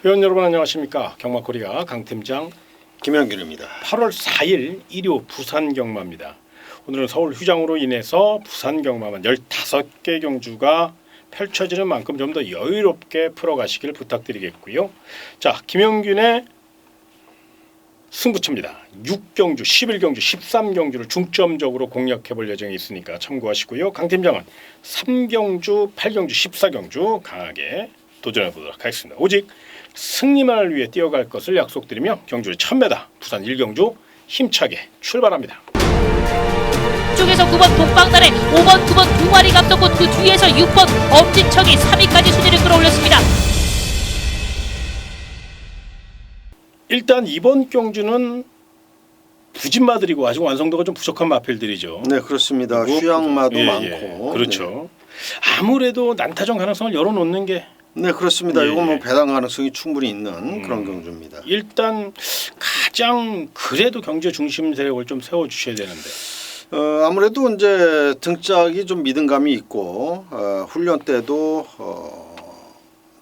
회원 여러분 안녕하십니까. 경마코리아 강팀장 김영균입니다. 8월 4일 일요 부산 경마입니다. 오늘은 서울 휴장으로 인해서 부산 경마만 15개 경주가 펼쳐지는 만큼 좀 더 여유롭게 풀어가시길 부탁드리겠고요. 자, 김영균의 승부처입니다. 6경주, 11경주, 13경주를 중점적으로 공략해볼 예정이 있으니까 참고하시고요. 강 팀장은 3경주, 8경주, 14경주 강하게 도전해보도록 하겠습니다. 오직 승리만을 위해 뛰어갈 것을 약속드리며 경주를 1000m 부산 1경주 힘차게 출발합니다. 쪽에서 9번 독방단에 5번, 9번 두 마리 감독고 그 뒤에서 6번 엄지척이 3위까지 순위를 끌어올렸습니다. 일단 이번 경주는 부진마들이고 아직 완성도가 좀 부족한 마필들이죠. 네, 그렇습니다. 휴양마도 많고. 그렇죠. 아무래도 난타전 가능성을 열어놓는 게 네, 그렇습니다. 예, 이건 뭐 예. 배당 가능성이 충분히 있는 그런 경주입니다. 일단 가장 그래도 경제 중심 세력을 좀 세워주셔야 되는데. 아무래도 이제 등짝이 좀 믿음감이 있고 훈련 때도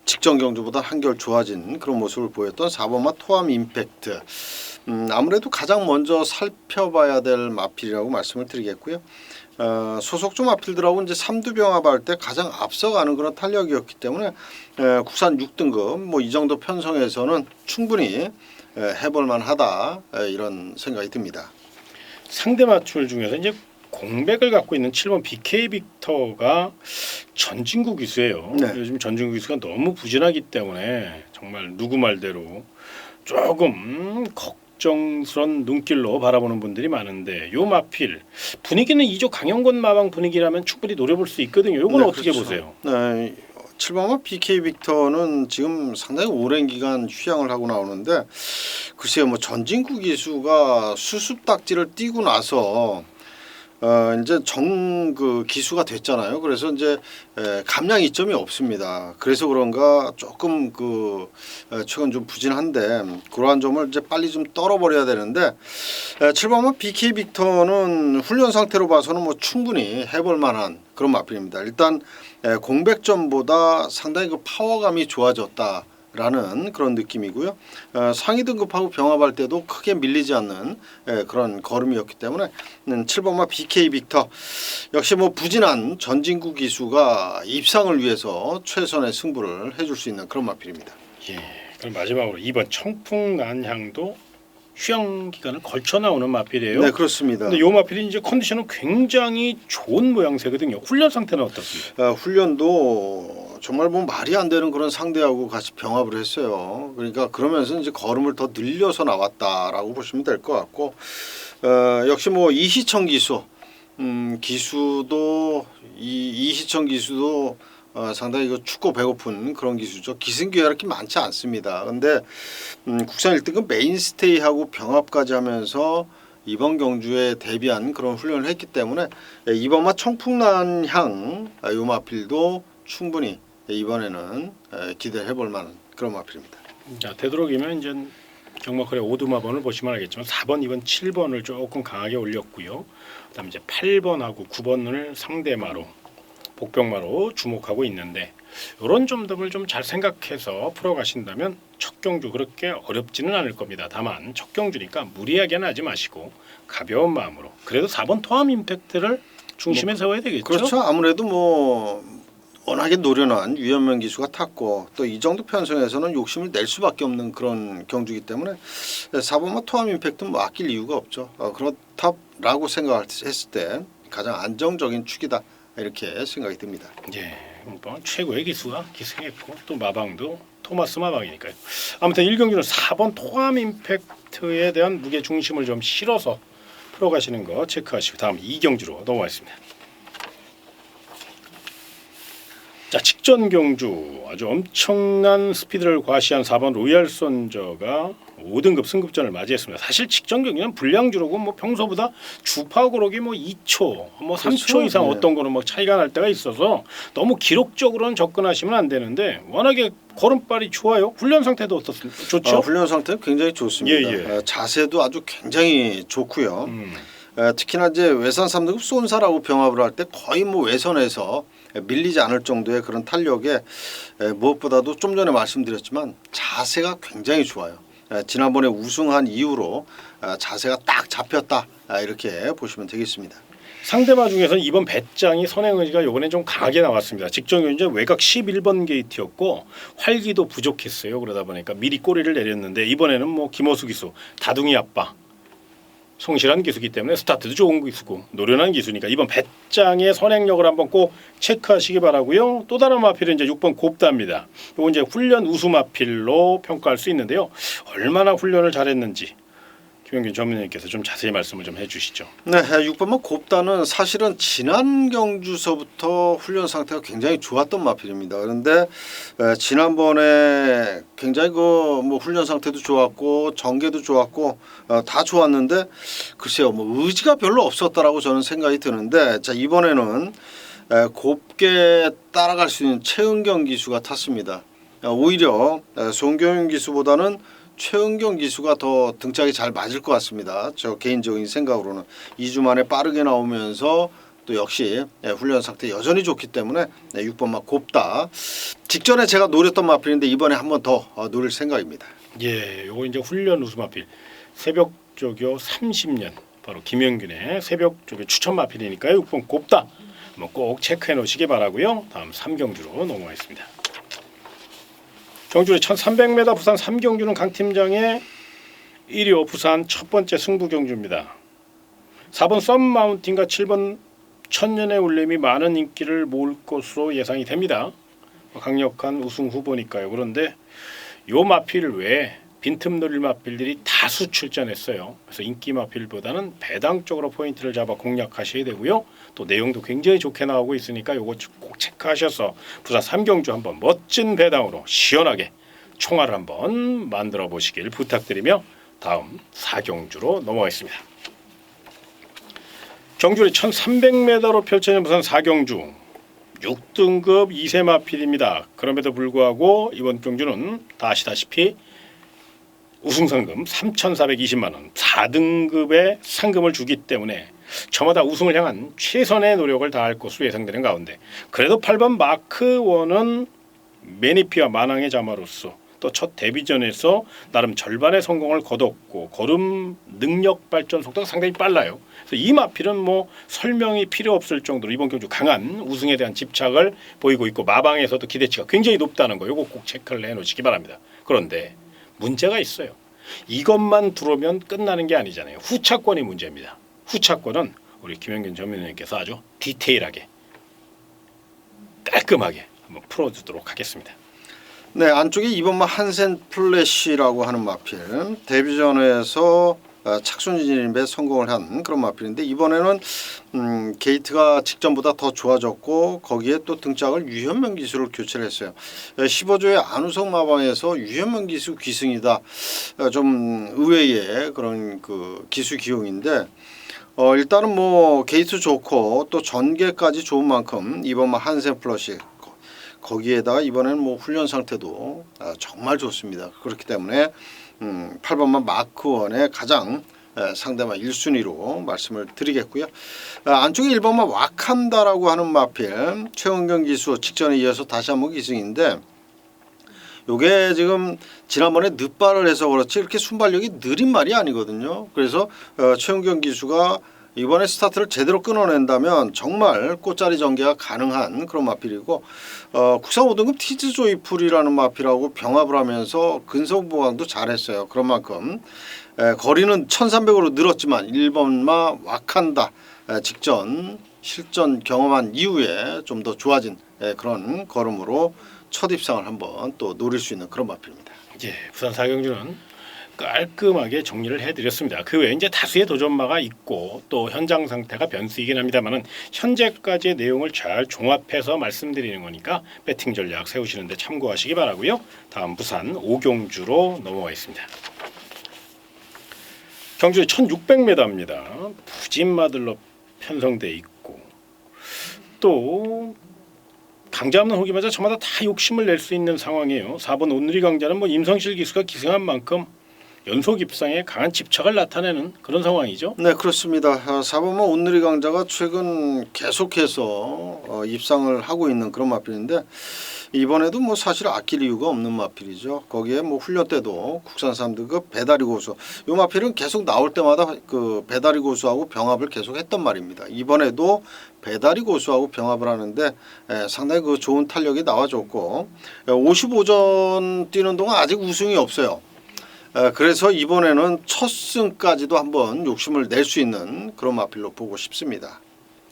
직전 경주보다 한결 좋아진 그런 모습을 보였던 4번마 토암 임팩트. 아무래도 가장 먼저 살펴봐야 될 마필이라고 말씀을 드리겠고요. 소속주 마필들하고 이제 삼두병합할 때 가장 앞서가는 그런 탄력이었기 때문에 국산 6등급 뭐 이 정도 편성에서는 충분히 해볼만하다 이런 생각이 듭니다. 상대 맞출 중에서 이제 공백을 갖고 있는 7번 BK 빅터가 전진구 기수예요. 네. 요즘 전진구 기수가 너무 부진하기 때문에 정말 누구 말대로 조금 걱정스런 눈길로 바라보는 분들이 많은데 요 마필 분위기는 이조 강영권 마방 분위기라면 충분히 노려볼 수 있거든요. 요건 네, 어떻게 그렇죠. 보세요? 네, 7번마 BK 빅터는 지금 상당히 오랜 기간 휴양을 하고 나오는데 글쎄요, 뭐 전진구 기수가 수습 딱지를 띄고 나서 이제 그 기수가 됐잖아요. 그래서 이제 감량 이점이 없습니다. 그래서 그런가 조금 최근 좀 부진한데 그러한 점을 이제 빨리 좀 떨어버려야 되는데 7번마 BK 빅터는 훈련 상태로 봐서는 뭐 충분히 해볼 만한 그런 마필입니다. 일단 공백점보다 상당히 그 파워감이 좋아졌다. 라는 그런 느낌이고요. 상위 등급하고 병합할 때도 크게 밀리지 않는 그런 걸음이었기 때문에 7번마 BK 빅터 역시 뭐 부진한 전진구 기수가 입상을 위해서 최선의 승부를 해줄 수 있는 그런 마필입니다. 예. 그럼 마지막으로 2번 청풍난향도 휴양 기간을 걸쳐 나오는 마필이에요. 네, 그렇습니다. 근데 요 마필이 이제 컨디션은 굉장히 좋은 모양새거든요. 훈련 상태는 어떻습니까? 훈련도 정말 뭐 말이 안 되는 그런 상대하고 같이 병합을 했어요. 그러니까 그러면서 이제 걸음을 더 늘려서 나왔다라고 보시면 될 것 같고 역시 뭐 이희청 기수 기수도 이희청 기수도 상당히 춥고 배고픈 그런 기수죠. 기승기가 이렇게 많지 않습니다. 그런데 국산 1등급 메인스테이하고 병합까지 하면서 이번 경주에 대비한 그런 훈련을 했기 때문에 이번마 청풍난향 요 마필도 충분히 이번에는 기대해 볼 만한 그런 마필입니다. 자, 되도록이면 이제 경마커리아 오두마번을 보시면 알겠지만 4번, 2번, 7번을 조금 강하게 올렸고요. 그다음에 이제 8번하고 9번을 상대마로 복병마로 주목하고 있는데 이런 점들을 좀 잘 생각해서 풀어가신다면 첫 경주 그렇게 어렵지는 않을 겁니다. 다만 첫 경주니까 무리하게는 하지 마시고 가벼운 마음으로 그래도 4번 토암 임팩트를 중심에 세워야 되겠죠. 그렇죠. 아무래도 뭐 워낙에 노련한 유현명 기수가 탔고 또 이 정도 편성에서는 욕심을 낼 수밖에 없는 그런 경주이기 때문에 4번마 토암 임팩트는 뭐 아낄 이유가 없죠. 그렇다라고 생각했을 때 가장 안정적인 축이다. 이렇게 생각이 듭니다. 예, 뭐 최고의 기수가 기승했고 또 마방도 토마스 마방이니까요. 아무튼 1경주는 4번 토암 임팩트에 대한 무게 중심을 좀 실어서 풀어가시는 거 체크하시고 다음 2경주로 넘어가겠습니다. 자, 직전 경주 아주 엄청난 스피드를 과시한 4번 로얄 선저가 5등급 승급전을 맞이했습니다. 사실 직전 경기는 불량주로고 뭐 평소보다 주파 고록이 뭐 2초, 뭐 3초 그렇죠. 이상 네. 어떤 거는 뭐 차이가 날 때가 있어서 너무 기록적으로는 접근하시면 안 되는데 워낙에 걸음발이 좋아요. 훈련 상태도 어떻습니까? 좋죠? 훈련 상태는 굉장히 좋습니다. 예, 예. 자세도 아주 굉장히 좋고요. 특히나 이제 외산 3등급 쏜사라고 병합을 할 때 거의 뭐 외선에서 밀리지 않을 정도의 그런 탄력에 무엇보다도 좀 전에 말씀드렸지만 자세가 굉장히 좋아요. 지난번에 우승한 이후로 자세가 딱 잡혔다 이렇게 보시면 되겠습니다. 상대마 중에서는 이번 배짱이 선행의지가 이번에 좀 강하게 나왔습니다. 직전 경기는 외곽 11번 게이트였고 활기도 부족했어요. 그러다 보니까 미리 꼬리를 내렸는데 이번에는 뭐 김호수 기수, 다둥이 아빠, 성실한 기수기 때문에 스타트도 좋은 기수고 노련한 기수니까 이번 배짱의 선행력을 한번 꼭 체크하시기 바라고요. 또 다른 마필은 이제 6번 곱다입니다. 이건 이제 훈련 우수 마필로 평가할 수 있는데요. 얼마나 훈련을 잘했는지 김영균 전문위원님께서 좀 자세히 말씀을 좀 해주시죠. 네, 6번만 곱다는 사실은 지난 경주서부터 훈련 상태가 굉장히 좋았던 마필입니다. 그런데 지난번에 굉장히 뭐 훈련 상태도 좋았고 전개도 좋았고 다 좋았는데 글쎄요, 뭐 의지가 별로 없었다라고 저는 생각이 드는데 자 이번에는 곱게 따라갈 수 있는 최은경 기수가 탔습니다. 오히려 송경윤 기수보다는 최은경 기수가 더 등짝이 잘 맞을 것 같습니다. 저 개인적인 생각으로는 2주 만에 빠르게 나오면서 또 역시 훈련 상태 여전히 좋기 때문에 6번마 곱다. 직전에 제가 노렸던 마필인데 이번에 한 번 더 노릴 생각입니다. 예, 요거 이제 훈련 우수 마필 새벽 조교 30년 바로 김영균의 새벽 조교 추천 마필이니까요. 6번 곱다. 한번 꼭 체크해 놓으시기 바라고요. 다음 3경주로 넘어가겠습니다. 경주의 1300m 부산 3경주는 강 팀장의 1위 부산 첫 번째 승부 경주입니다. 4번 썸마운틴과 7번 천년의 울림이 많은 인기를 모을 것으로 예상이 됩니다. 강력한 우승 후보니까요. 그런데 요 마필 외에 빈틈 노릴 마필들이 다수 출전했어요. 그래서 인기 마필보다는 배당적으로 포인트를 잡아 공략하셔야 되고요. 또 내용도 굉장히 좋게 나오고 있으니까 요거 꼭 체크하셔서 부산 3경주 한번 멋진 배당으로 시원하게 총알을 한번 만들어 보시길 부탁드리며 다음 4경주로 넘어가겠습니다. 경주를 1300m로 펼쳐진 부산 4경주 6등급 2세 마필입니다. 그럼에도 불구하고 이번 경주는 다 아시다시피 우승상금 3,420만 원 4등급의 상금을 주기 때문에 저마다 우승을 향한 최선의 노력을 다할 것으로 예상되는 가운데 그래도 8번 마크1은 매니피와 만왕의 자마로서 또 첫 데뷔전에서 나름 절반의 성공을 거뒀고 걸음 능력 발전 속도가 상당히 빨라요. 그래서 이 마필은 뭐 설명이 필요 없을 정도로 이번 경주 강한 우승에 대한 집착을 보이고 있고 마방에서도 기대치가 굉장히 높다는 거 이거 꼭 체크를 해놓으시기 바랍니다. 그런데 문제가 있어요. 이것만 들어오면 끝나는 게 아니잖아요. 후차권이 문제입니다. 후차권은 우리 김영균 전문위원님께서 아주 디테일하게 깔끔하게 한번 풀어주도록 하겠습니다. 네, 안쪽에 2번마 한센 플래시라고 하는 마필 데뷔전에서 착순 진입에 성공을 한 그런 마필인데 이번에는 게이트가 직전보다 더 좋아졌고 거기에 또 등짝을 유현명 기수를 교체를 했어요. 15조의 안우성 마방에서 유현명 기수 귀승이다. 좀 의외의 그런 그 기수 기용인데 일단은 뭐 게이트 좋고 또 전개까지 좋은 만큼 이번마 한센 플러시 거기에다가 이번에는 뭐 훈련 상태도 정말 좋습니다. 그렇기 때문에 8번만 마크1의 가장 상대마 1순위로 말씀을 드리겠고요. 안쪽에 1번만 와칸다라고 하는 마필 최은경 기수 직전에 이어서 다시 한번 기승인데 요게 지금 지난번에 늦발을 해서 그렇지 이렇게 순발력이 느린 말이 아니거든요. 그래서 최은경 기수가 이번에 스타트를 제대로 끊어낸다면 정말 꽃자리 전개가 가능한 그런 마필이고 국산 5등급 티즈 조이풀이라는 마필하고 병합을 하면서 근성 보강도 잘했어요. 그런 만큼 거리는 1300으로 늘었지만 1번마 와칸다 직전 실전 경험한 이후에 좀 더 좋아진 그런 걸음으로 첫 입상을 한번 또 노릴 수 있는 그런 마필입니다. 예, 부산 4경주는 깔끔하게 정리를 해드렸습니다. 그 외에 이제 다수의 도전마가 있고 또 현장 상태가 변수이긴 합니다만은 현재까지의 내용을 잘 종합해서 말씀드리는 거니까 배팅 전략 세우시는데 참고하시기 바라고요. 다음 부산 5경주로 넘어가겠습니다. 경주의 1600m입니다. 부진마들로 편성돼 있고 또 강자 없는 호기마저 저마다 다 욕심을 낼 수 있는 상황이에요. 4번 온누리 강자는 뭐 임성실 기수가 기승한 만큼 연속 입상에 강한 집착을 나타내는 그런 상황이죠. 네, 그렇습니다. 4번마 온누리 강자가 최근 계속해서 입상을 하고 있는 그런 마필인데 이번에도 뭐 사실 아낄 이유가 없는 마필이죠. 거기에 뭐 훈련 때도 국산 3등급 배다리 고수. 이 마필은 계속 나올 때마다 그 배다리 고수하고 병합을 계속 했던 말입니다. 이번에도 배다리 고수하고 병합을 하는데 상당히 그 좋은 탄력이 나와줬고 55전 뛰는 동안 아직 우승이 없어요. 그래서 이번에는 첫 승까지도 한번 욕심을 낼 수 있는 그런 마필로 보고 싶습니다.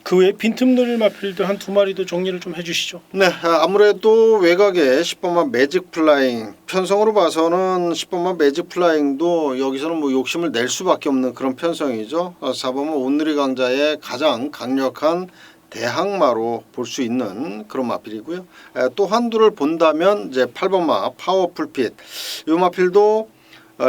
그 외에 빈틈 노릴 마필들 한 두 마리도 정리를 좀 해주시죠. 네, 아무래도 외곽에 10번만 매직 플라잉 편성으로 봐서는 10번만 매직 플라잉도 여기서는 뭐 욕심을 낼 수밖에 없는 그런 편성이죠. 4번만 온누리 강자의 가장 강력한 대항마로 볼 수 있는 그런 마필이고요. 또 한두를 본다면 이제 8번마 파워풀 핏 이 마필도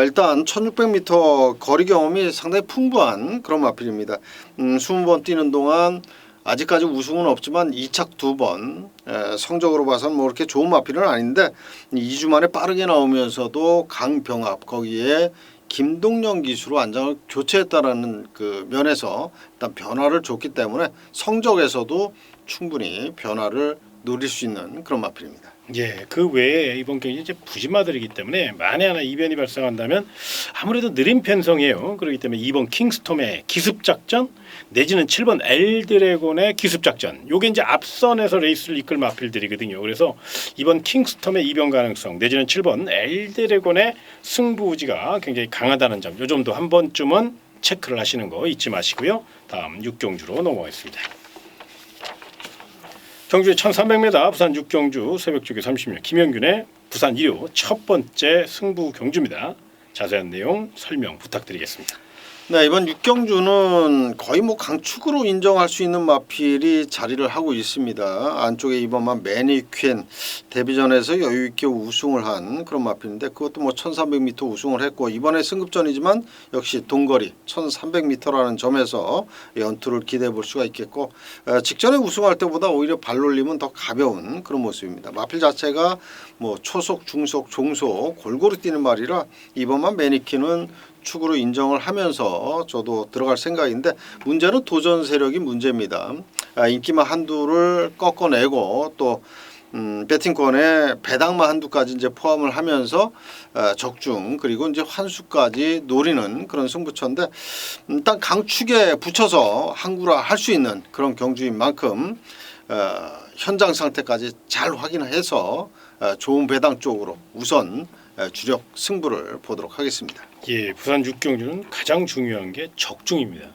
일단 1600m 거리 경험이 상당히 풍부한 그런 마필입니다. 20번 뛰는 동안 아직까지 우승은 없지만 2착 2번 성적으로 봐서는 뭐 그렇게 좋은 마필은 아닌데 2주 만에 빠르게 나오면서도 강병합 거기에 김동영 기수로 안장을 교체했다라는 그 면에서 일단 변화를 줬기 때문에 성적에서도 충분히 변화를 누릴 수 있는 그런 마필입니다. 예, 그 외에 이번 경기 이제 부진마들이기 때문에 만에 하나 이변이 발생한다면 아무래도 느린 편성이에요. 그렇기 때문에 2번 킹스톰의 기습 작전 내지는 7번 엘드래곤의 기습 작전. 요게 이제 앞선에서 레이스를 이끌 마필들이거든요. 그래서 이번 킹스톰의 이변 가능성 내지는 7번 엘드래곤의 승부 의지가 굉장히 강하다는 점. 요 점도 한 번쯤은 체크를 하시는 거 잊지 마시고요. 다음 6경주로 넘어가겠습니다. 경주의 1300m 부산 6경주 새벽주기 30명 김영균의 부산 1호 첫 번째 승부 경주입니다. 자세한 내용 설명 부탁드리겠습니다. 네, 이번 6경주는 거의 뭐 강축으로 인정할 수 있는 마필이 자리를 하고 있습니다. 안쪽에 이번만 매니퀸 데뷔전에서 여유 있게 우승을 한 그런 마필인데 그것도 뭐 1300m 우승을 했고 이번에 승급전이지만 역시 동거리 1300m라는 점에서 연투를 기대해 볼 수가 있겠고 직전에 우승할 때보다 오히려 발놀림은 더 가벼운 그런 모습입니다. 마필 자체가 뭐 초속, 중속, 종속 골고루 뛰는 말이라 이번만 매니퀸은 축으로 인정을 하면서 저도 들어갈 생각인데 문제는 도전 세력이 문제입니다. 인기만 한두를 꺾어내고 또 배팅권에 배당마 한두까지 이제 포함을 하면서 적중 그리고 이제 환수까지 노리는 그런 승부처인데 일단 강축에 붙여서 항구라 할 수 있는 그런 경주인 만큼 현장 상태까지 잘 확인해서 좋은 배당 쪽으로 우선 주력 승부를 보도록 하겠습니다. 예, 부산 6경주는 가장 중요한 게 적중입니다.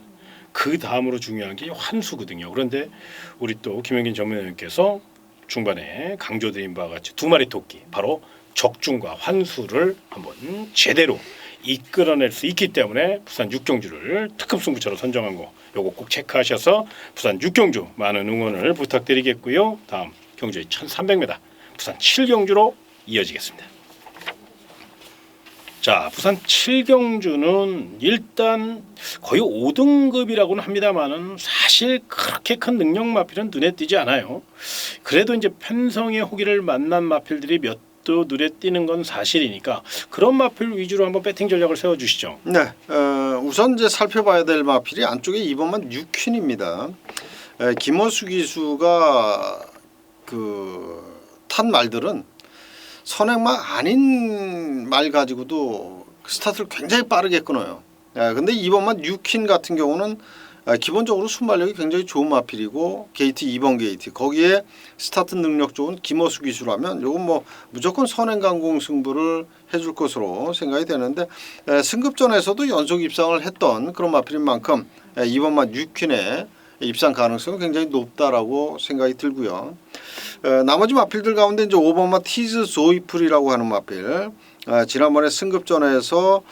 그 다음으로 중요한 게 환수거든요. 그런데 우리 또 김영균 전문위원께서 중반에 강조드린 바와 같이 두 마리 토끼 바로 적중과 환수를 한번 제대로 이끌어낼 수 있기 때문에 부산 6경주를 특급 승부처로 선정한 거 요거 꼭 체크하셔서 부산 6경주 많은 응원을 부탁드리겠고요. 다음 경주의 1300m 부산 7경주로 이어지겠습니다. 자, 부산 7경주는 일단 거의 5등급이라고는 합니다만은 사실 그렇게 큰 능력 마필은 눈에 띄지 않아요. 그래도 이제 편성의 호기를 만난 마필들이 몇 도 눈에 띄는 건 사실이니까 그런 마필 위주로 한번 배팅 전략을 세워주시죠. 네, 우선 이제 살펴봐야 될 마필이 안쪽에 2번만 뉴퀸입니다. 김어수 기수가 탄 말들은 선행마 아닌 말 가지고도 스타트를 굉장히 빠르게 끊어요. 근데 이번만 뉴퀸 같은 경우는 기본적으로 순발력이 굉장히 좋은 마필이고 게이트 2번 게이트 거기에 스타트 능력 좋은 김어수 기수라면 이건 뭐 무조건 선행강공 승부를 해줄 것으로 생각이 되는데 승급전에서도 연속 입상을 했던 그런 마필인 만큼 이번만 뉴퀸의 입상 가능성은 굉장히 높다라고 생각이 들고요. 나머지 마필들 가운데 이제 5번마 티즈 조이풀이라고 하는 마필 지난번에 승급전에서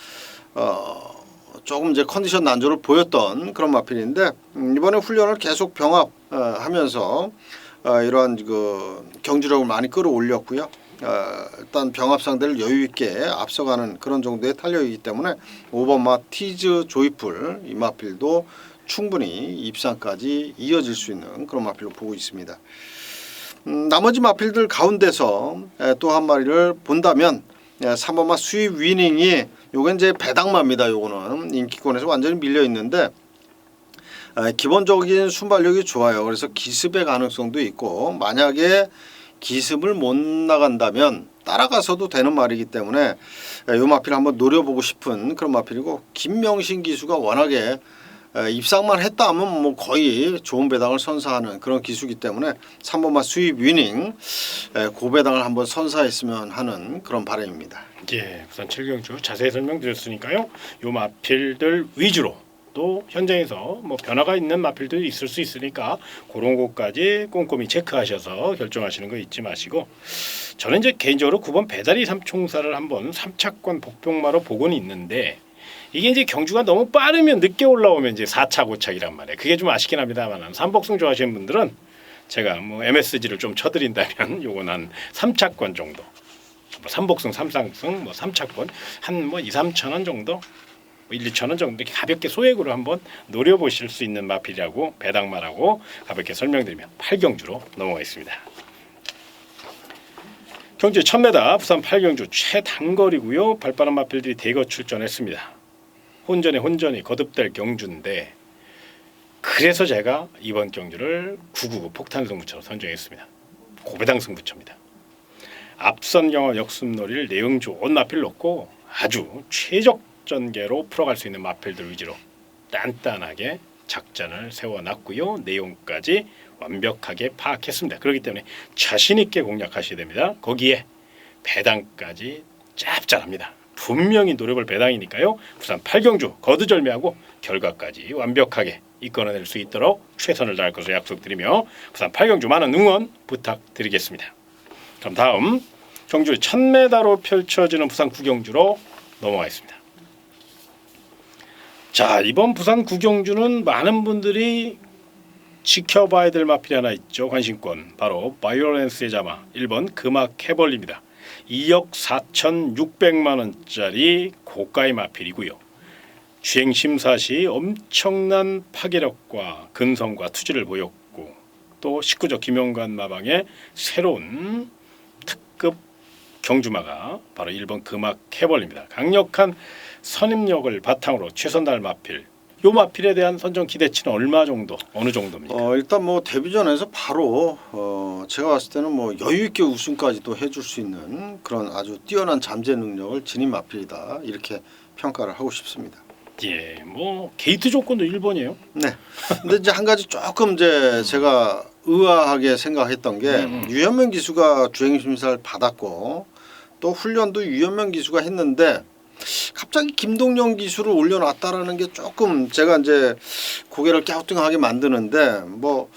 조금 이제 컨디션 난조를 보였던 그런 마필인데 이번에 훈련을 계속 병합하면서 이러한 그 경주력을 많이 끌어올렸고요. 일단 병합 상대를 여유 있게 앞서가는 그런 정도의 탄력이기 때문에 5번마 티즈 조이풀 이 마필도 충분히 입상까지 이어질 수 있는 그런 마필로 보고 있습니다. 나머지 마필들 가운데서 또 한 마리를 본다면 3번마 수입 위닝이 요게 이제 배당마입니다. 요거는 인기권에서 완전히 밀려 있는데 기본적인 순발력이 좋아요. 그래서 기습의 가능성도 있고 만약에 기습을 못 나간다면 따라가서도 되는 말이기 때문에 요 마필 한번 노려보고 싶은 그런 마필이고 김명신 기수가 워낙에 입상만 했다 하면 뭐 거의 좋은 배당을 선사하는 그런 기수이기 때문에 3번마 수입 위닝 고배당을 한번 선사했으면 하는 그런 바람입니다. 예, 우선 7경주 자세히 설명드렸으니까요. 요 마필들 위주로 또 현장에서 뭐 변화가 있는 마필도 있을 수 있으니까 그런 것까지 꼼꼼히 체크하셔서 결정하시는 거 잊지 마시고 저는 이제 개인적으로 9번 배다리 삼총사를 한번 3차권 복병마로 보고는 있는데 이게 이제 경주가 너무 빠르면 늦게 올라오면 이제 4차 고착이란 말이에요. 그게 좀 아쉽긴 합니다만 삼복승 좋아하시는 분들은 제가 뭐 MSG를 좀 쳐드린다면 요건 한 3차권 정도 뭐 삼복승, 삼상승, 뭐 3차권 한 뭐 2, 3천 원 정도, 뭐 1, 2천 원 정도 이렇게 가볍게 소액으로 한번 노려보실 수 있는 마필이라고 배당마라고 가볍게 설명드리며 8경주로 넘어가겠습니다. 경주 1000m 부산 8경주 최단거리고요. 발빠른 마필들이 대거 출전했습니다. 혼전이 거듭될 경주인데 그래서 제가 이번 경주를 999 폭탄 승부처로 선정했습니다. 고배당 승부처입니다. 앞선 경화 역습놀이를 내용 좋은 마필 놓고 아주 최적전개로 풀어갈 수 있는 마필들 위주로 단단하게 작전을 세워놨고요. 내용까지 완벽하게 파악했습니다. 그렇기 때문에 자신 있게 공략하셔야 됩니다. 거기에 배당까지 짭짤합니다. 분명히 노려볼 배당이니까요. 부산 8경주 거두절미하고 결과까지 완벽하게 이끌어낼 수 있도록 최선을 다할 것을 약속드리며 부산 8경주 많은 응원 부탁드리겠습니다. 그럼 다음 경주 1000m로 펼쳐지는 부산 9경주로 넘어가겠습니다. 자, 이번 부산 9경주는 많은 분들이 지켜봐야 될 마필이 하나 있죠. 관심권. 바로 바이오렌스의 자마 1번 금악 캐벌리입니다. 2억 4,600만 원짜리 고가의 마필이고요. 주행 심사 시 엄청난 파괴력과 근성과 투지를 보였고 또 19적 김용관 마방의 새로운 특급 경주마가 바로 1번 금악 캐벌리입니다. 강력한 선임력을 바탕으로 최선 다할 마필. 요 마필에 대한 선정 기대치는 얼마 정도, 어느 정도입니까? 일단 뭐 데뷔전에서 바로 제가 봤을 때는 뭐 여유 있게 우승까지도 해줄 수 있는 그런 아주 뛰어난 잠재 능력을 지닌 마필이다 이렇게 평가를 하고 싶습니다. 예, 뭐 게이트 조건도 1번이에요. 네. 근데 이제 한 가지 조금 이제 제가 의아하게 생각했던 게 유현명 기수가 주행 심사를 받았고 또 훈련도 유현명 기수가 했는데. 갑자기 김동영 기수를 올려놨다라는 게 조금 제가 이제 고개를 갸우뚱하게 만드는데 뭐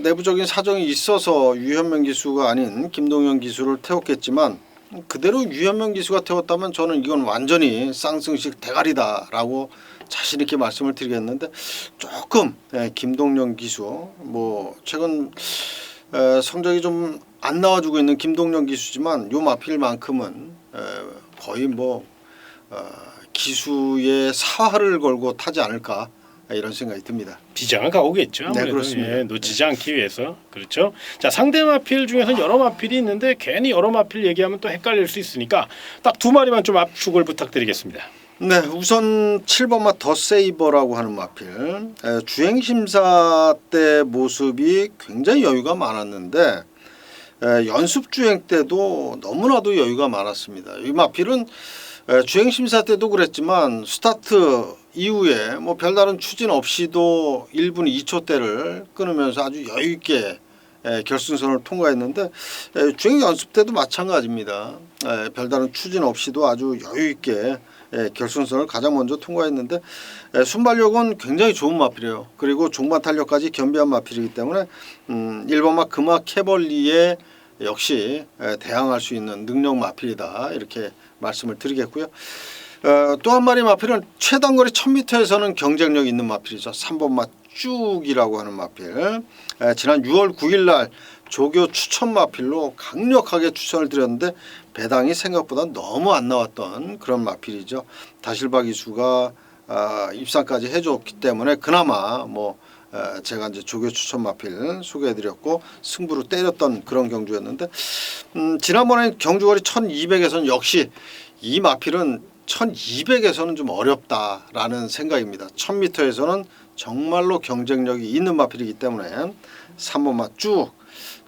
내부적인 사정이 있어서 유현명 기수가 아닌 김동영 기수를 태웠겠지만 그대로 유현명 기수가 태웠다면 저는 이건 완전히 쌍승식 대가리다라고 자신 있게 말씀을 드리겠는데 조금 김동영 기수 뭐 최근 성적이 좀 안 나와주고 있는 김동영 기수지만 요 마필만큼은 거의 뭐 기수의 사활을 걸고 타지 않을까 이런 생각이 듭니다. 비장을 가오겠죠. 네, 그렇습니다. 예, 놓치지 않기 위해서 그렇죠. 자, 상대 마필 중에서 여러 마필이 있는데 괜히 여러 마필 얘기하면 또 헷갈릴 수 있으니까 딱 두 마리만 좀 압축을 부탁드리겠습니다. 네, 우선 7번마 더 세이버라고 하는 마필 주행 심사 때 모습이 굉장히 여유가 많았는데 연습 주행 때도 너무나도 여유가 많았습니다. 이 마필은 주행 심사 때도 그랬지만 스타트 이후에 뭐 별다른 추진 없이도 1분 2초대를 끊으면서 아주 여유 있게 결승선을 통과했는데 주행 연습 때도 마찬가지입니다. 별다른 추진 없이도 아주 여유 있게 결승선을 가장 먼저 통과했는데 순발력은 굉장히 좋은 마필이에요. 그리고 종반 탄력까지 겸비한 마필이기 때문에 1번마 금악 캐벌리에 역시 대항할 수 있는 능력 마필이다 이렇게 말씀을 드리겠고요. 또 한 마리 마필은 최단거리 1000m에서는 경쟁력 있는 마필이죠. 3번마 쭉이라고 하는 마필. 지난 6월 9일 날 조교 추천 마필로 강력하게 추천을 드렸는데 배당이 생각보다 너무 안 나왔던 그런 마필이죠. 다실바 기수가 입상까지 해줬기 때문에 그나마 뭐 제가 이제 조교 추천 마필 소개해드렸고 승부로 때렸던 그런 경주였는데 지난번에 경주거리 1200에서는 역시 이 마필은 1200에서는 좀 어렵다라는 생각입니다. 1000m에서는 정말로 경쟁력이 있는 마필이기 때문에 3번마 쭉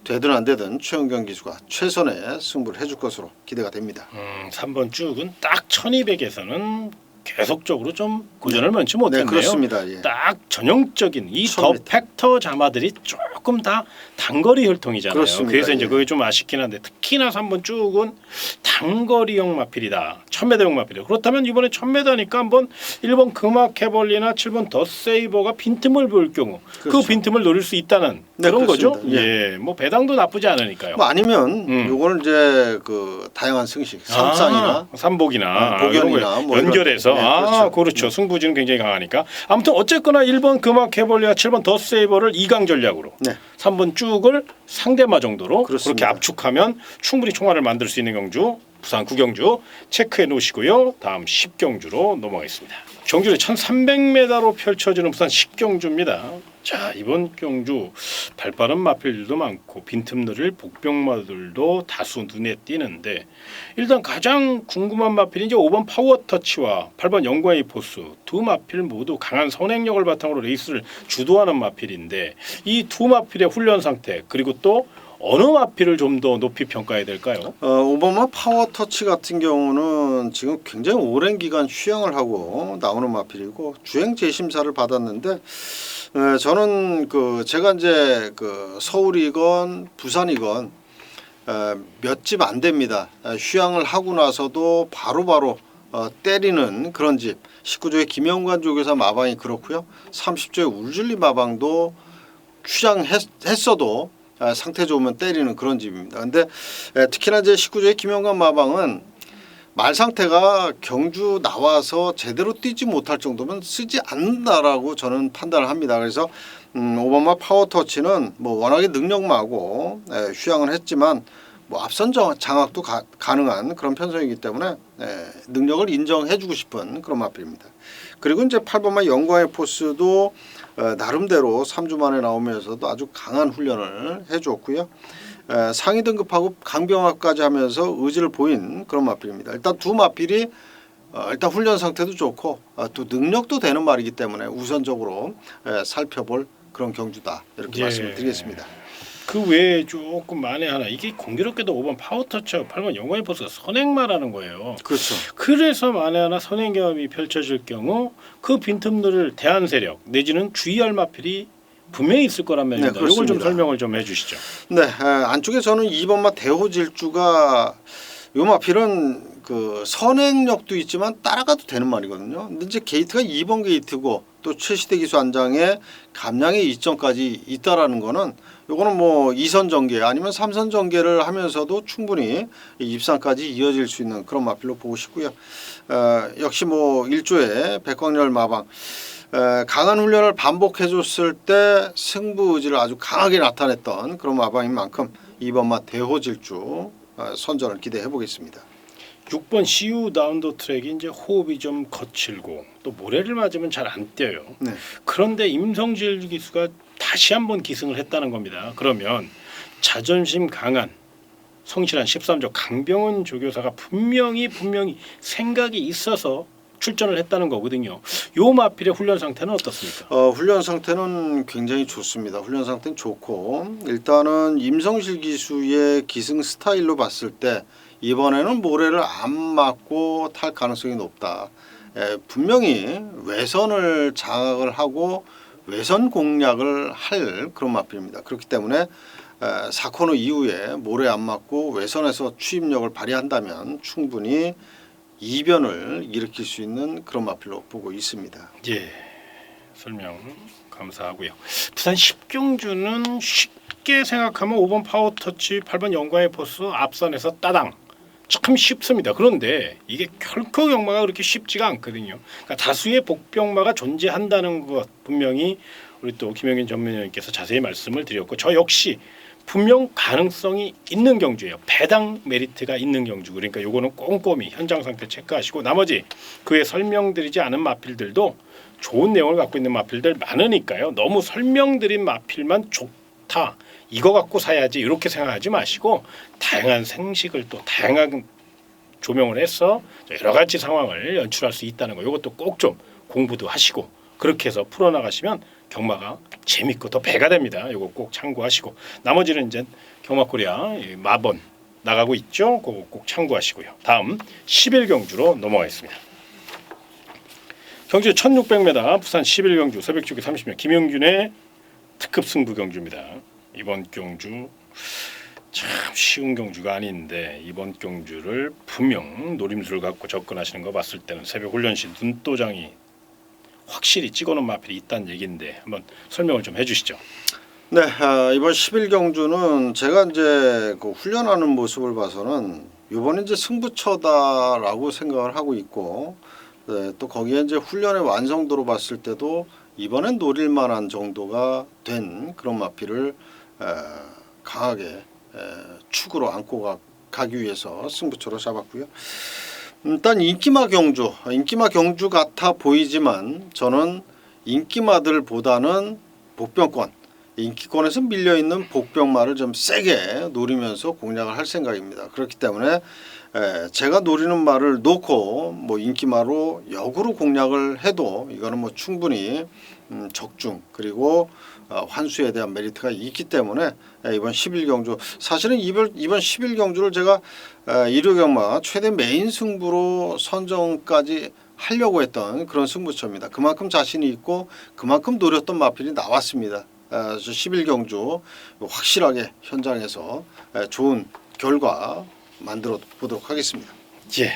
되든 안 되든 최은경 기수가 최선의 승부를 해줄 것으로 기대가 됩니다. 3번 쭉은 딱 1200에서는 계속적으로 좀 고전을 면치 못했네요. 네, 그렇습니다. 예. 딱 전형적인 이 더 1000m. 팩터 자마들이 조금 다 단거리 혈통이잖아요. 그렇습니다. 그래서 이제 예. 그게 좀 아쉽긴 한데 특히나 3번 쭉은 단거리형 마필이다. 1000m형 마필이다. 그렇다면 이번에 1000m니까 한번 1번 금화캐벌리나 7번 더 세이버가 빈틈을 볼 경우 그렇죠. 그 빈틈을 노릴 수 있다는 네, 그런 거죠. 그렇습니다. 예, 뭐 배당도 나쁘지 않으니까요. 뭐 아니면 음. 요거는 이제 그 다양한 승식 삼상이나 삼복이나 복연이나 이런 거 뭐 연결해서 이런- 네, 그렇죠. 승부지는 굉장히 강하니까 아무튼 어쨌거나 1번 금화캐벌리와 7번 더 세이버를 2강 전략으로 네. 3번 쭉을 상대마 정도로 그렇게 그렇습니다. 압축하면 충분히 총알을 만들 수 있는 경주 부산 9경주 체크해 놓으시고요. 다음 10경주로 넘어가겠습니다. 경주는 1300m로 펼쳐지는 부산 10경주입니다. 자, 이번 경주 발빠른 마필들도 많고 빈틈들을 복병마들도 다수 눈에 띄는데 일단 가장 궁금한 마필이 이제 5번 파워터치와 8번 영광의 포스 두 마필 모두 강한 선행력을 바탕으로 레이스를 주도하는 마필인데 이 두 마필의 훈련 상태 그리고 또 어느 마필을 좀 더 높이 평가해야 될까요? 오바마 파워터치 같은 경우는 지금 굉장히 오랜 기간 휴양을 하고 나오는 마필이고 주행 재심사를 받았는데 저는 그 제가 이제 그 서울이건 부산이건 몇 집 안 됩니다. 휴양을 하고 나서도 바로바로 때리는 그런 집. 19조의 김영관 조교사 마방이 그렇고요. 30조의 울줄리 마방도 휴양했어도 상태 좋으면 때리는 그런 집입니다. 근데 특히나 이제 19조의 김영관 마방은 말 상태가 경주 나와서 제대로 뛰지 못할 정도면 쓰지 않는다라고 저는 판단을 합니다. 그래서 오바마 파워터치는 뭐 워낙에 능력마고 휴양을 했지만 뭐 앞선 장악도 가능한 그런 편성이기 때문에 능력을 인정해주고 싶은 그런 마필입니다. 그리고 이제 8번마 영광의 포스도 나름대로 3주 만에 나오면서도 아주 강한 훈련을 해줬고요. 상위 등급하고 강병화까지 하면서 의지를 보인 그런 마필입니다. 일단 두 마필이 일단 훈련 상태도 좋고 또 능력도 되는 말이기 때문에 우선적으로 살펴볼 그런 경주다 이렇게 말씀을 드리겠습니다. 그 외에 조금 만에 하나 이게 공교롭게도 5번 파워터치와 8번 영광의 포스가 선행마라는 거예요. 그렇죠. 그래서 만에 하나 선행 경험이 펼쳐질 경우 그 빈틈들을 대한 세력 내지는 주의할 마필이 분명히 있을 거란 말입니다. 이걸 좀 그렇습니다. 설명을 좀 해주시죠. 네, 안쪽에 저는 2번마 대호질주가 요 마필은 그 선행력도 있지만 따라가도 되는 말이거든요. 근데 이제 게이트가 2번 게이트고 또 최시대 기수 안장에 감량의 이점까지 있다라는 거는 요거는 뭐 2선 전개 아니면 3선 전개를 하면서도 충분히 입상까지 이어질 수 있는 그런 마필로 보고 싶고요. 역시 뭐 1조의 백광열 마방 강한 훈련을 반복해줬을 때 승부 의지를 아주 강하게 나타냈던 그런 마방인 만큼 2번마 대호질주 선전을 기대해 보겠습니다. 6번 CU 다운더 트랙이 이제 호흡이 좀 거칠고 또 모래를 맞으면 잘 안 뛰어요. 네. 그런데 임성질 기수가 다시 한번 기승을 했다는 겁니다. 그러면 자존심 강한 성실한 13조 강병원 조교사가 분명히 생각이 있어서 출전을 했다는 거거든요. 요 마필의 훈련 상태는 어떻습니까? 훈련 상태는 굉장히 좋습니다. 훈련 상태는 좋고 일단은 임성실 기수의 기승 스타일로 봤을 때 이번에는 모래를 안 맞고 탈 가능성이 높다. 분명히 외선을 장악을 하고 외선 공략을 할 그런 마필입니다. 그렇기 때문에 4코너 이후에 모래 안 맞고 외선에서 추입력을 발휘한다면 충분히 이변을 일으킬 수 있는 그런 마필로 보고 있습니다. 예, 설명 감사하고요. 부산 10경주는 쉽게 생각하면 5번 파워터치, 8번 영광의 포스 앞선에서 따당 참 쉽습니다. 그런데 이게 결코 경마가 그렇게 쉽지가 않거든요. 그러니까 다수의 복병마가 존재한다는 것 분명히 우리 또 김영균 전문위원님께서 자세히 말씀을 드렸고 저 역시 분명 가능성이 있는 경주예요. 배당 메리트가 있는 경주. 그러니까 요거는 꼼꼼히 현장 상태 체크하시고 나머지 그에 설명드리지 않은 마필들도 좋은 내용을 갖고 있는 마필들 많으니까요. 너무 설명드린 마필만 좋다. 이거 갖고 사야지 이렇게 생각하지 마시고 다양한 생식을 또 다양한 조명을 해서 여러 가지 상황을 연출할 수 있다는 거. 이것도 꼭 좀 공부도 하시고 그렇게 해서 풀어나가시면 경마가 재밌고 더 배가 됩니다. 이거 꼭 참고하시고 나머지는 이제 경마코리아 마번 나가고 있죠. 그거 꼭 참고하시고요. 다음 11경주로 넘어가겠습니다. 경주 1600m 부산 11경주 새벽주기 30명 김영균의 특급 승부 경주입니다. 이번 경주 참 쉬운 경주가 아닌데 이번 경주를 분명 노림수를 갖고 접근하시는 거 봤을 때는 새벽 훈련 시 눈도장이 확실히 찍어놓은 마필이 있다는 얘기인데 한번 설명을 좀 해주시죠. 네, 이번 11경주는 제가 이제 그 훈련하는 모습을 봐서는 이번에 이제 승부처다라고 생각을 하고 있고 네, 또 거기에 이제 훈련의 완성도로 봤을 때도 이번엔 노릴 만한 정도가 된 그런 마필을 강하게 축으로 안고 가기 위해서 승부처로 잡았고요. 일단 인기마 경주 같아 보이지만 저는 인기마들보다는 복병권, 인기권에서 밀려있는 복병마를 좀 세게 노리면서 공략을 할 생각입니다. 그렇기 때문에 제가 노리는 말을 놓고 뭐 인기마로 역으로 공략을 해도 이거는 뭐 충분히 적중 그리고 환수에 대한 메리트가 있기 때문에 이번 11경주 사실은 이번 11경주를 제가 1호 경마 최대 메인 승부로 선정까지 하려고 했던 그런 승부처입니다. 그만큼 자신이 있고 그만큼 노렸던 마필이 나왔습니다. 11경주 확실하게 현장에서 좋은 결과 만들어 보도록 하겠습니다. 예,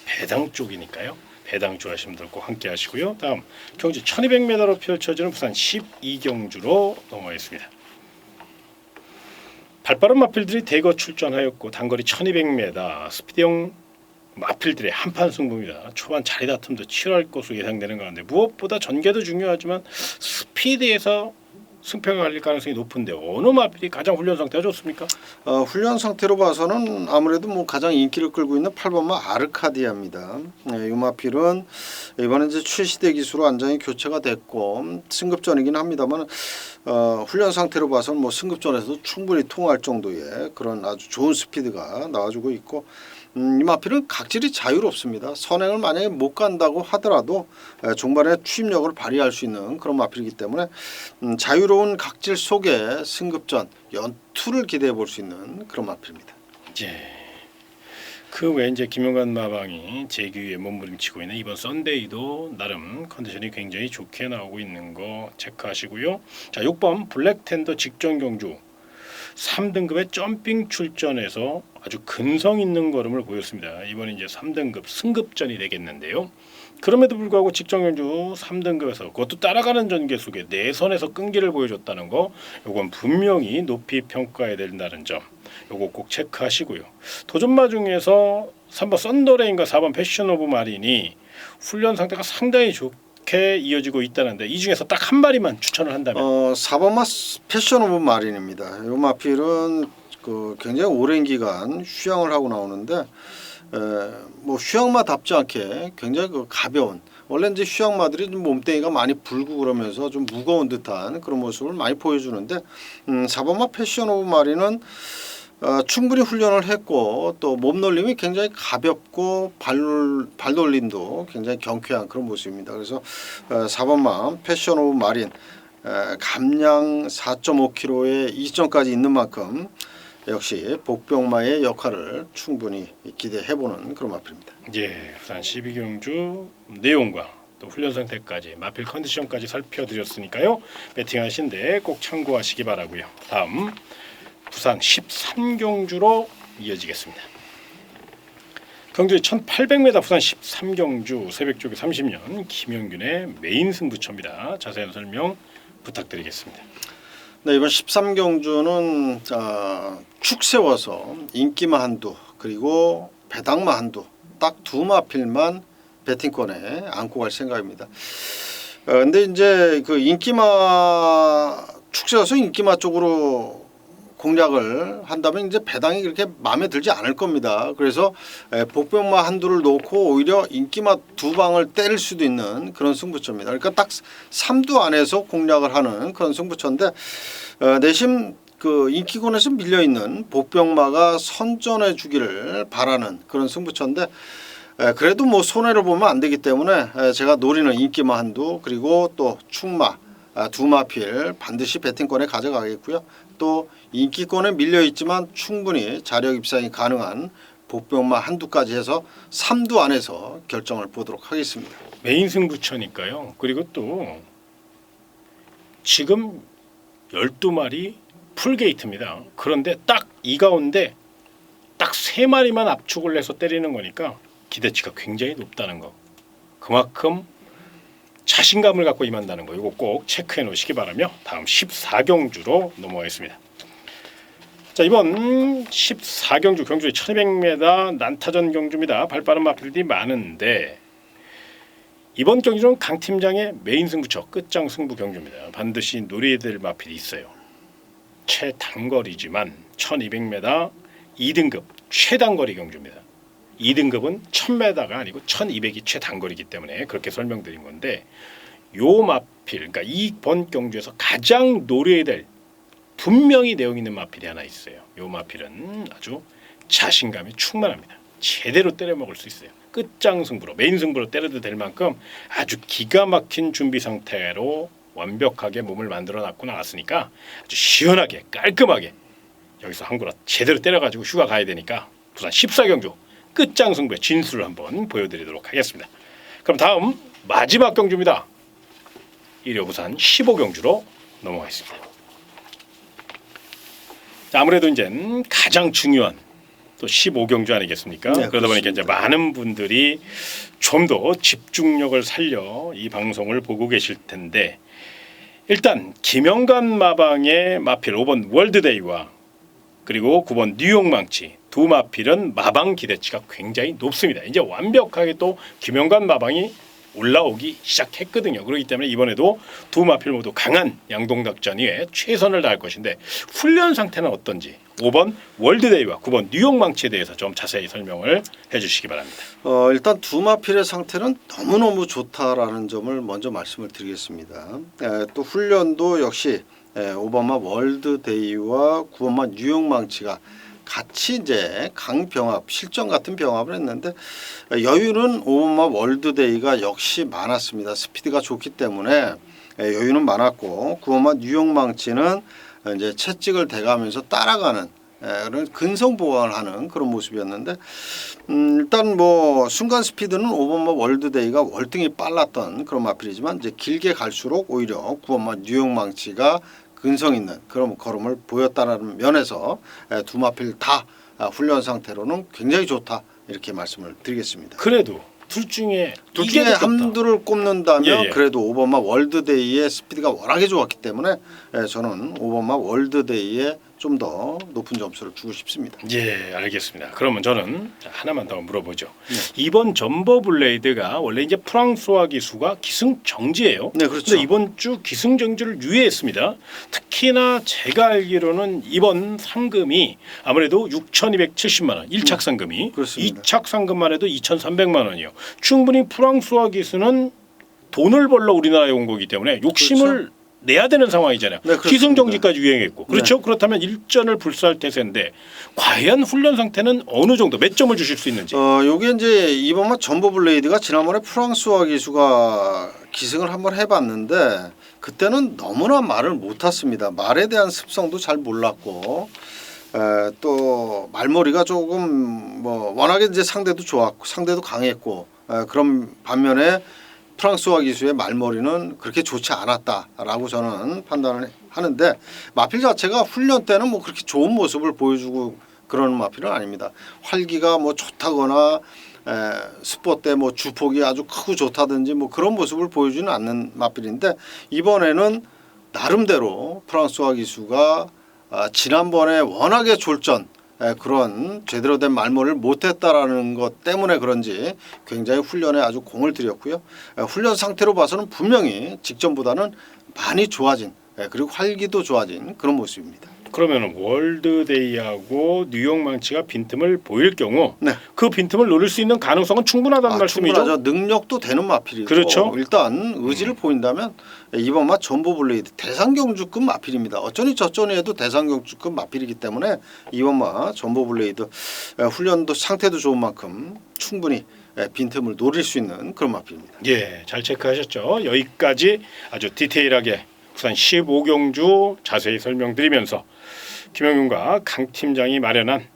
배당 쪽이니까요. 배당 좋아하시는 분들 꼭 함께 하시고요. 다음 경주 1200m로 펼쳐지는 부산 12경주로 넘어가겠습니다. 발빠른 마필들이 대거 출전하였고 단거리 1200m 스피드형 마필들의 한판 승부입니다. 초반 자리 다툼도 치열할 것으로 예상되는 가운데 무엇보다 전개도 중요하지만 스피드에서 승패가 갈릴 가능성이 높은데 어느 마필이 가장 훈련 상태가 좋습니까? 훈련 상태로 봐서는 아무래도 뭐 가장 인기를 끌고 있는 8번마 아르카디아입니다. 이 마필은 이번에 이제 최시대 기수로 안장이 교체가 됐고 승급전이긴 합니다만 훈련 상태로 봐서는 뭐 승급전에서도 충분히 통할 정도의 그런 아주 좋은 스피드가 나와주고 있고 이 마필은 각질이 자유롭습니다. 선행을 만약에 못 간다고 하더라도 종반에 추임력을 발휘할 수 있는 그런 마필이기 때문에 자유로운 각질 속에 승급전 연투를 기대해 볼 수 있는 그런 마필입니다. 예. 그 외에 이제 김용관 마방이 재규에 몸부림치고 있는 이번 썬데이도 나름 컨디션이 굉장히 좋게 나오고 있는 거 체크하시고요. 자, 6번 블랙텐더 직전 경주 3등급의 점핑 출전에서 아주 근성 있는 걸음을 보였습니다. 이번에 이제 3등급 승급전이 되겠는데요. 그럼에도 불구하고 직전 경주 3등급에서 그것도 따라가는 전개 속에 내선에서 끈기를 보여줬다는 거, 요건 분명히 높이 평가해야 된다는 점, 요거 꼭 체크하시고요. 도전마 중에서 3번 썬더레인과 4번 패션 오브 마린이 훈련 상태가 상당히 좋게 이어지고 있다는데 이 중에서 딱 한 마리만 추천을 한다면 4번마 패션 오브 마린입니다. 이 마필은 그 굉장히 오랜 기간 휴양을 하고 나오는데 뭐 휴양마답지 않게 굉장히 그 가벼운 원래 이제 휴양마들이 좀 몸뚱이가 많이 불고 그러면서 좀 무거운 듯한 그런 모습을 많이 보여주는데 4번마 패션 오브 마린은 충분히 훈련을 했고 또 몸놀림이 굉장히 가볍고 발놀림도 굉장히 경쾌한 그런 모습입니다. 그래서 4번마 패션 오브 마린 감량 4.5kg의 이점까지 있는 만큼 역시 복병마의 역할을 충분히 기대해보는 그런 마필입니다. 예, 부산 12경주 내용과 또 훈련 상태까지 마필 컨디션까지 살펴드렸으니까요. 배팅하신데 꼭 참고하시기 바라고요. 다음 부산 13경주로 이어지겠습니다. 경주 1800m 부산 13경주 새벽쪽에 30년 김영균의 메인 승부처입니다. 자세한 설명 부탁드리겠습니다. 네, 이번 13경주는 축 세워서 인기마 한두 그리고 배당마 한두 딱 두 마필만 배팅권에 안고 갈 생각입니다. 근데 이제 그 인기마 축 세워서 인기마 쪽으로 공략을 한다면 이제 배당이 그렇게 마음에 들지 않을 겁니다. 그래서 복병마 한두를 놓고 오히려 인기마 두 방을 때릴 수도 있는 그런 승부처입니다. 그러니까 딱 3두 안에서 공략을 하는 그런 승부처인데 내심 그 인기권에서 밀려 있는 복병마가 선전해 주기를 바라는 그런 승부처인데 그래도 뭐 손해를 보면 안 되기 때문에 제가 노리는 인기마 한두 그리고 또 충마 두 마필 반드시 배팅권에 가져가겠고요. 또 인기권에 밀려 있지만 충분히 자력 입상이 가능한 복병마 한두까지 해서 3두 안에서 결정을 보도록 하겠습니다. 메인 승부처니까요. 그리고 또 지금 12마리 풀게이트입니다. 그런데 딱 이 가운데 딱 3마리만 압축을 해서 때리는 거니까 기대치가 굉장히 높다는 거. 그만큼 자신감을 갖고 임한다는 거. 이거 꼭 체크해 놓으시기 바라며 다음 14경주로 넘어가겠습니다. 자, 이번 14경주 경주에 1200m 난타전 경주입니다. 발빠른 마필들이 많은데 이번 경주는 강 팀장의 메인 승부처 끝장 승부 경주입니다. 반드시 노려야 될 마필이 있어요. 최단거리지만 1200m 2등급 최단거리 경주입니다. 2등급은 1000m가 아니고 1200이 최단거리이기 때문에 그렇게 설명드린 건데 요 마필, 그러니까 이번 경주에서 가장 노려야 될 분명히 내용 있는 마필이 하나 있어요. 요 마필은 아주 자신감이 충만합니다. 제대로 때려 먹을 수 있어요. 끝장 승부로 메인 승부로 때려도 될 만큼 아주 기가 막힌 준비 상태로 완벽하게 몸을 만들어 놨고 나왔으니까 아주 시원하게 깔끔하게 여기서 한구라 제대로 때려가지고 휴가 가야 되니까 부산 14경주 끝장 승부의 진수를 한번 보여드리도록 하겠습니다. 그럼 다음 마지막 경주입니다. 일요 부산 15경주로 넘어가겠습니다. 자, 아무래도 이제 가장 중요한 또 15경주 아니겠습니까? 네, 그러다 보니까 이제 많은 분들이 좀 더 집중력을 살려 이 방송을 보고 계실 텐데 일단 김영관 마방의 마필 5번 월드데이와 그리고 9번 뉴욕 망치 두 마필은 마방 기대치가 굉장히 높습니다. 이제 완벽하게 또 김영관 마방이 올라오기 시작했거든요. 그렇기 때문에 이번에도 두 마필 모두 강한 양동작전 위에 최선을 다할 것인데 훈련 상태는 어떤지 5번 월드데이와 9번 뉴욕 망치에 대해서 좀 자세히 설명을 해주시기 바랍니다. 일단 두 마필의 상태는 너무너무 좋다라는 점을 먼저 말씀을 드리겠습니다. 또 훈련도 역시 5번마 월드데이와 9번마 뉴욕 망치가 같이 이제 강병합 실전 같은 병합을 했는데 여유는 5번마 월드데이가 역시 많았습니다. 스피드가 좋기 때문에 여유는 많았고 9번마 뉴욕 망치는 이제 채찍을 대가면서 따라가는 그런 근성 보강을 하는 그런 모습이었는데 일단 뭐 순간 스피드는 5번마 월드데이가 월등히 빨랐던 그런 마필이지만 이제 길게 갈수록 오히려 9번마 뉴욕 망치가 근성 있는 그런 걸음을 보였다는 면에서 두 마필 다 훈련 상태로는 굉장히 좋다 이렇게 말씀을 드리겠습니다. 그래도 둘 중에 한두를 꼽는다면 예. 그래도 5번마 월드데이의 스피드가 워낙에 좋았기 때문에 저는 5번마 월드데이에 좀 더 높은 점수를 주고 싶습니다. 예, 알겠습니다. 그러면 저는 하나만 더 물어보죠. 이번 점버 블레이드가 원래 이제 프랑스와 기수가 기승정지예요. 네, 그렇죠. 근데 이번 주 기승정지를 유예했습니다. 특히나 제가 알기로는 이번 상금이 아무래도 6,270만 원 1착 상금이 그렇습니다. 2착 상금만 해도 2,300만 원이요. 충분히 프랑스와 기수는 돈을 벌러 우리나라에 온 거기 때문에 욕심을 그렇죠. 내야 되는 상황이잖아요. 네, 기승정지까지 유행했고 그렇죠. 그렇다면 일전을 불사할 태세인데 과연 훈련 상태는 어느 정도 몇 점을 주실 수 있는지. 요게 이제 이번만 점버 블레이드가 지난번에 프랑스와 기수가 기승을 한번 해봤는데 그때는 너무나 말을 못 탔습니다. 말에 대한 습성도 잘 몰랐고 또 말머리가 조금 뭐 워낙에 이제 상대도 좋았고 상대도 강했고 그런 반면에 프랑스와 기수의 말머리는 그렇게 좋지 않았다라고 저는 판단을 하는데 마필 자체가 훈련 때는 뭐 그렇게 좋은 모습을 보여주고 그러는 마필은 아닙니다. 활기가 뭐 좋다거나 스포 때 뭐 주폭이 아주 크고 좋다든지 뭐 그런 모습을 보여주는 않는 마필인데 이번에는 나름대로 프랑스와 기수가 지난번에 워낙에 졸전 그런 제대로 된 말머리를 못했다라는 것 때문에 그런지 굉장히 훈련에 아주 공을 들였고요. 훈련 상태로 봐서는 분명히 직전보다는 많이 좋아진 그리고 활기도 좋아진 그런 모습입니다. 그러면 월드데이하고 뉴욕망치가 빈틈을 보일 경우 네. 그 빈틈을 노릴 수 있는 가능성은 충분하다는 말씀이죠. 충분하죠. 능력도 되는 마필이죠. 그렇죠. 일단 의지를 보인다면 이번 마 전보블레이드 대상경주급 마필입니다. 어쩌니 저쩌니 해도 대상경주급 마필이기 때문에 이번 마 전보블레이드 훈련도 상태도 좋은 만큼 충분히 빈틈을 노릴 수 있는 그런 마필입니다. 예, 잘 체크하셨죠. 여기까지 아주 디테일하게 부산 15경주 자세히 설명드리면서 김영윤과 강 팀장이 마련한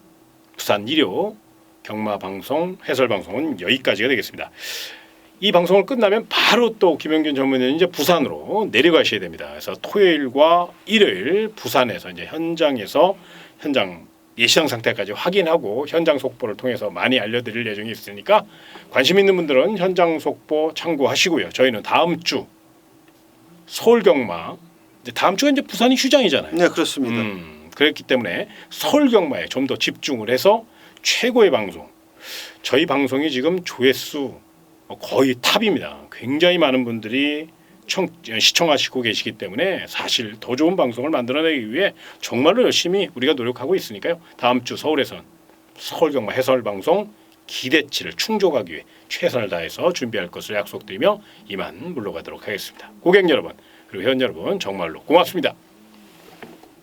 부산 1호 경마 방송 해설 방송은 여기까지가 되겠습니다. 이 방송을 끝나면 바로 또 김영균 전문위원이 이제 부산으로 내려가셔야 됩니다. 그래서 토요일과 일요일 부산에서 이제 현장 예시장 상태까지 확인하고 현장 속보를 통해서 많이 알려드릴 예정이 있으니까 관심 있는 분들은 현장 속보 참고하시고요. 저희는 다음 주 서울 경마 이제 다음 주가 이제 부산이 휴장이잖아요. 네, 그렇습니다. 그렇기 때문에 서울 경마에 좀 더 집중을 해서 최고의 방송. 저희 방송이 지금 조회수 거의 탑입니다. 굉장히 많은 분들이 시청하시고 계시기 때문에 사실 더 좋은 방송을 만들어내기 위해 정말로 열심히 우리가 노력하고 있으니까요. 다음 주 서울에선 서울 경마 해설 방송 기대치를 충족하기 위해 최선을 다해서 준비할 것을 약속드리며 이만 물러가도록 하겠습니다. 고객 여러분 그리고 회원 여러분 정말로 고맙습니다.